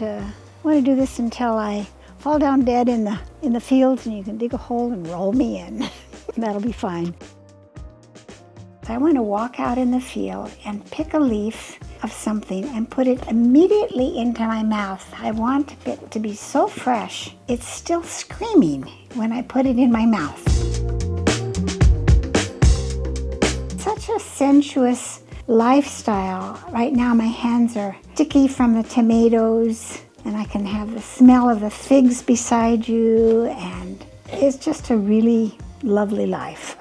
want to do this until I fall down dead in the fields, and you can dig a hole and roll me in. That'll be fine. I want to walk out in the field and pick a leaf of something and put it immediately into my mouth. I want it to be so fresh, it's still screaming when I put it in my mouth. Such a sensuous lifestyle. Right now my hands are sticky from the tomatoes, and I can have the smell of the figs beside you, and it's just a really lovely life.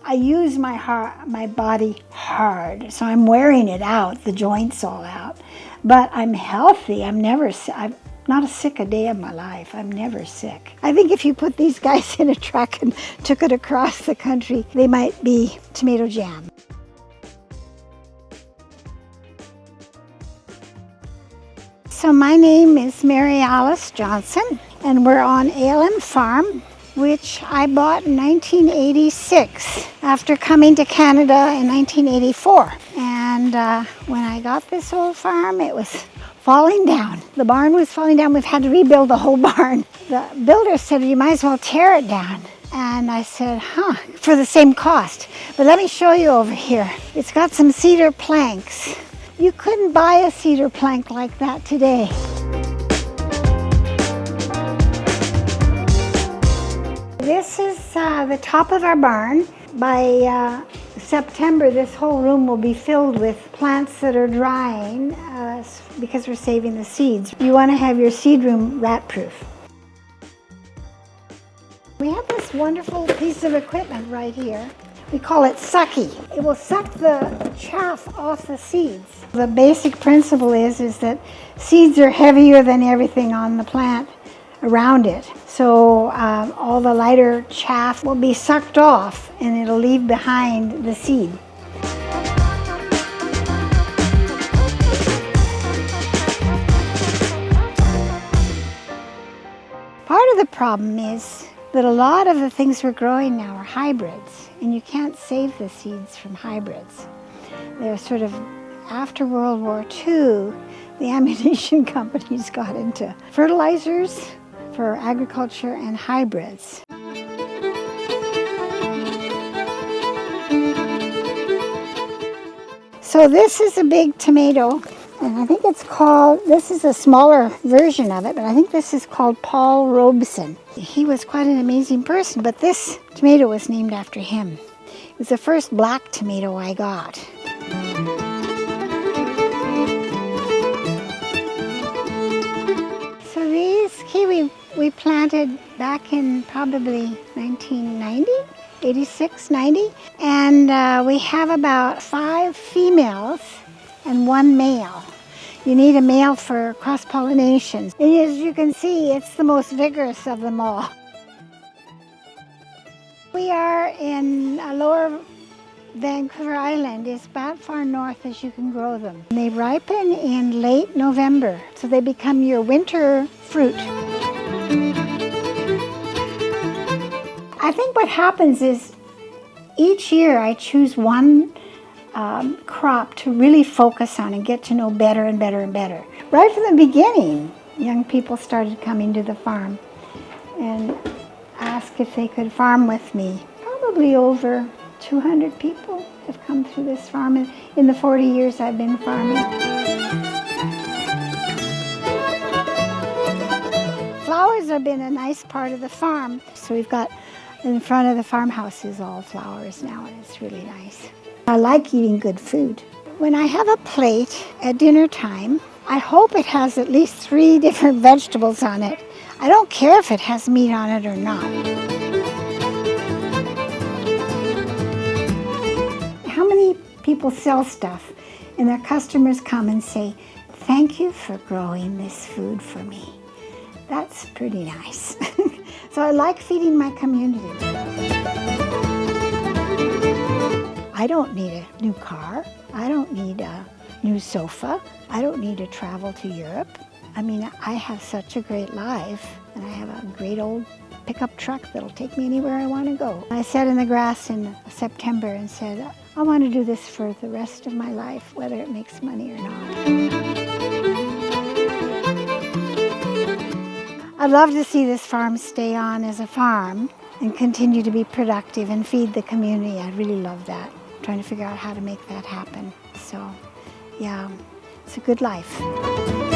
I use my body hard, so I'm wearing it out, the joints all out. But I'm healthy. I'm not sick a day of my life. I'm never sick. I think if you put these guys in a truck and took it across the country, they might be tomato jam. So my name is Mary Alice Johnson, and we're on ALM Farm, which I bought in 1986 after coming to Canada in 1984. And when I got this old farm, it was falling down. The barn was falling down. We've had to rebuild the whole barn. The builder said, you might as well tear it down. And I said, for the same cost. But let me show you over here. It's got some cedar planks. You couldn't buy a cedar plank like that today. This is the top of our barn. By September, this whole room will be filled with plants that are drying because we're saving the seeds. You want to have your seed room rat-proof. We have this wonderful piece of equipment right here. We call it Sooke. It will suck the chaff off the seeds. The basic principle is that seeds are heavier than everything on the plant around it. So all the lighter chaff will be sucked off, and it'll leave behind the seed. Part of the problem is that a lot of the things we're growing now are hybrids, and you can't save the seeds from hybrids. They're sort of, after World War II, the ammunition companies got into fertilizers for agriculture and hybrids. So this is a big tomato, and I think it's called, this is a smaller version of it, but I think this is called Paul Robson. He was quite an amazing person, but this tomato was named after him. It was the first black tomato I got. So these kiwi we planted back in probably 1990, 86, 90, and we have about 5 females and 1 male. You need a male for cross-pollination. And as you can see, it's the most vigorous of them all. We are in lower Vancouver Island. It's about far north as you can grow them. They ripen in late November, so they become your winter fruit. I think what happens is each year I choose one crop to really focus on and get to know better and better and better. Right from the beginning, young people started coming to the farm and asked if they could farm with me. Probably over 200 people have come through this farm in the 40 years I've been farming. Flowers have been a nice part of the farm. So we've got, in front of the farmhouse is all flowers now, and it's really nice. I like eating good food. When I have a plate at dinner time, I hope it has at least 3 different vegetables on it. I don't care if it has meat on it or not. How many people sell stuff and their customers come and say, "Thank you for growing this food for me"? That's pretty nice. So I like feeding my community. I don't need a new car. I don't need a new sofa. I don't need to travel to Europe. I mean, I have such a great life, and I have a great old pickup truck that'll take me anywhere I want to go. I sat in the grass in September and said, I want to do this for the rest of my life, whether it makes money or not. I'd love to see this farm stay on as a farm and continue to be productive and feed the community. I really love that. I'm trying to figure out how to make that happen. So, yeah, it's a good life.